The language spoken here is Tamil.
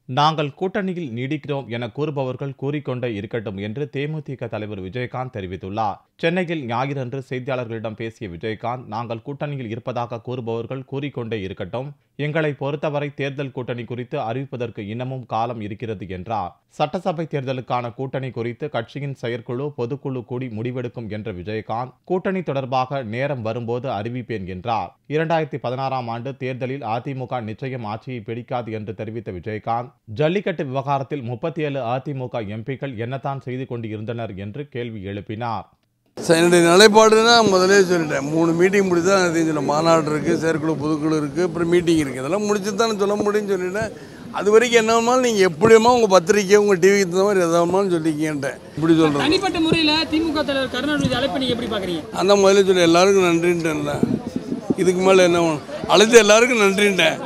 நாங்கள் கூட்டணியில் நீடிக்கிறோம் என கூறுபவர்கள் கூறிக்கொண்டே இருக்கட்டும் என்று தேமுதிக தலைவர் விஜயகாந்த் தெரிவித்துள்ளார். சென்னையில் ஞாயிறன்று செய்தியாளர்களிடம் பேசிய விஜயகாந்த், நாங்கள் கூட்டணியில் இருப்பதாக கூறுபவர்கள் கூறிக்கொண்டே இருக்கட்டும். எங்களை பொறுத்தவரை தேர்தல் கூட்டணி குறித்து அறிவிப்பதற்கு இன்னமும் காலம் இருக்கிறது என்றார். சட்டசபை தேர்தலுக்கான கூட்டணி குறித்து கட்சியின் செயற்குழு பொதுக்குழு கூடி முடிவெடுக்கும் என்ற விஜயகாந்த், கூட்டணி தொடர்பாக நேரம் வரும்போது அறிவிப்பேன் என்றார். 2016ஆம் ஆண்டு தேர்தலில் அதிமுக நிச்சயம் ஆட்சியை பிடிக்காது என்று தெரிவித்த விஜயகாந்த், ஜல்லிக்கட்டு விவகாரத்தில் 37 அதிமுக எம்பிக்கள் என்னதான் செய்து கொண்டு இருந்தனர் என்று கேள்வி எழுப்பினார். என்னுடைய நிலைப்பாடுன்னா முதலே சொல்லிட்டேன். 3 மீட்டிங் முடிச்சு தான் சொன்னேன். மாநாடு இருக்குது, செயற்குழு பொதுக்குழு இருக்குது, அப்புறம் மீட்டிங் இருக்குது. இதெல்லாம் முடிச்சு தானே சொல்ல முடியும்னு சொல்லிட்டேன். அது வரைக்கும் என்ன வேணாலும் நீங்கள் எப்படியுமா உங்கள் பத்திரிக்கை உங்கள் டிவிக்கு தகுந்த மாதிரி எதாவது சொல்லிக்கிட்டேன். இப்படி சொல்கிறேன். தனிப்பட்ட முறையில் திமுக தலைவர் கருணாநிதி அழைப்பை நீங்கள் எப்படி பார்க்குறீங்க? அந்த முதல்ல சொல்லி எல்லாருக்கும் நன்றின்ட்டேன்ல. இதுக்கு மேலே என்ன அழைத்து எல்லாருக்கும் நன்றின்ட்டேன்.